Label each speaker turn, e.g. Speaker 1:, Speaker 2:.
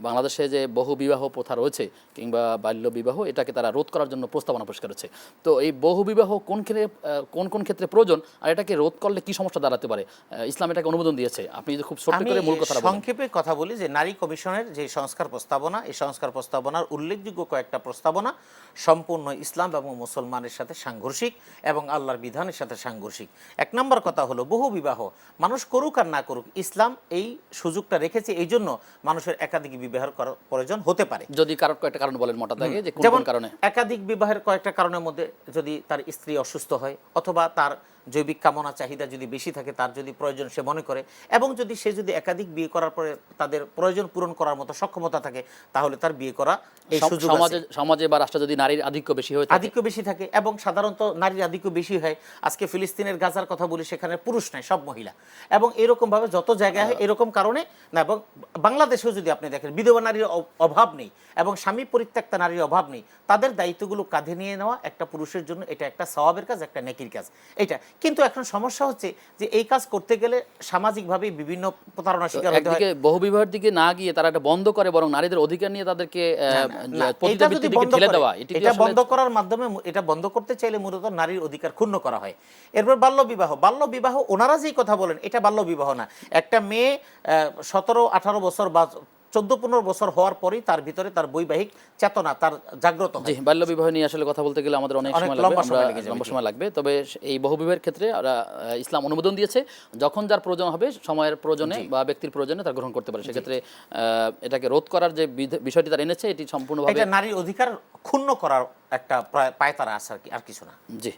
Speaker 1: বাংলাদেশে যে বহু বিবাহ প্রথা রয়েছে কিংবা বাল্য বিবাহ, এটাকে তারা রোধ করার জন্য প্রস্তাবনা পেশ করেছে। তো এই বহু বিবাহ কোন কোন ক্ষেত্রে প্রয়োজন আর এটাকে রোধ করলে কি সমস্যা দাঁড়াতে পারে, ইসলাম এটাকে অনুমোদন দিয়েছে, আপনি যদি খুব ছোট্ট
Speaker 2: আমি
Speaker 1: করে মূল কথাটা বলেন।
Speaker 2: সংক্ষেপে কথা বলি যে নারী কমিশনের যে সংস্কার প্রস্তাবনা, এই সংস্কার প্রস্তাবনার উল্লেখযোগ্য কয়েকটা প্রস্তাবনা সম্পূর্ণ ইসলাম এবং মুসলমানের সাথে সাংঘর্ষিক এবং আল্লাহর বিধানের সাথে সাংঘর্ষিক। এক নম্বর কথা হলো বহু বিবাহ মানুষ করুক আর না করুক, ইসলাম এই সুযোগটা রেখেছে, এই জন্য মানুষের একাধিক বিবাহের প্রয়োজন হতে পারে।
Speaker 1: যদি কারোর কয়েকটা কারণ বলেন মোটা দাগে, যে কোন
Speaker 2: যেমন
Speaker 1: কোন কারণে।
Speaker 2: একাধিক বিবাহের কয়েকটা কারণের মধ্যে যদি তার স্ত্রী অসুস্থ হয়, অথবা তার জৈবিক কামনা চাহিদা যদি বেশি থাকে, তার যদি প্রয়োজন সে মনে করে, এবং যদি সে যদি একাধিক বিয়ে করার পরে তাদের প্রয়োজন পূরণ করার মতো সক্ষমতা থাকে, তাহলে তার বিয়ে করা এই সুযোগ আছে।
Speaker 1: সমাজে বা রাষ্ট্রে যদি নারীর আধিক্য বেশি হয়ে থাকে,
Speaker 2: আধিক্য বেশি থাকে, এবং সাধারণত নারীর আধিক্য বেশি হয়। আজকে ফিলিস্তিনের গাজার কথা বলি, সেখানে পুরুষ নাই, সব মহিলা, এবং এরকম ভাবে যত জায়গায় হয় এরকম কারণে না। এবং বাংলাদেশেও যদি আপনি দেখেন, বিধবা নারীর অভাব নেই এবং স্বামী পরিত্যক্তা নারীর অভাব নেই। তাদের দায়িত্বগুলো কাঁধে নিয়ে নেওয়া একটা পুরুষের জন্য এটা একটা সওয়াবের কাজ, একটা নেকির কাজ এটা। কিন্তু এখন সমস্যা হচ্ছে যে এই কাজ করতে গেলে সামাজিকভাবে বিভিন্ন প্রতারণার শিকার হতে হয়।
Speaker 1: একদিকে বহু বিবাহের দিকে না গিয়ে তারা এটা বন্ধ করে, বরং নারীদের অধিকার নিয়ে তাদেরকে
Speaker 2: এটা যদি বন্ধ
Speaker 1: ঠেলে
Speaker 2: করে,
Speaker 1: দেওয়া,
Speaker 2: এটা বন্ধ করার মাধ্যমে, এটা বন্ধ করতে চাইলে মূলত নারীর অধিকার ক্ষুণ্ণ করা হয়। এরপর বাল্য বিবাহ ওনারা যেই কথা বলেন, এটা বাল্য বিবাহ না। একটা মেয়ে 17-18 বছর বা 14-15 বছর হওয়ার পরেই তার ভিতরে তার বৈবাহিক চেতনা তার জাগ্রত হয়।
Speaker 1: জি, বাল্য বিবাহ নিয়ে আসলে কথা বলতে গেলে আমাদের অনেক সময় লাগবে, লম্বা সময় লাগবে। তবে এই বহু বিবাহের ক্ষেত্রে ইসলাম অনুমোদন দিয়েছে, যখন যার প্রয়োজন হবে, সময়ের প্রয়োজনে বা ব্যক্তির প্রয়োজনে তার গ্রহণ করতে পারে। সেক্ষেত্রে এটাকে রোধ করার যে বিষয়টি তারা এনেছে, এটি সম্পূর্ণভাবে
Speaker 2: এটা নারীর অধিকার ক্ষুণ্ণ করার একটা পায়তারা আছে, আর কিছু না।
Speaker 1: জি।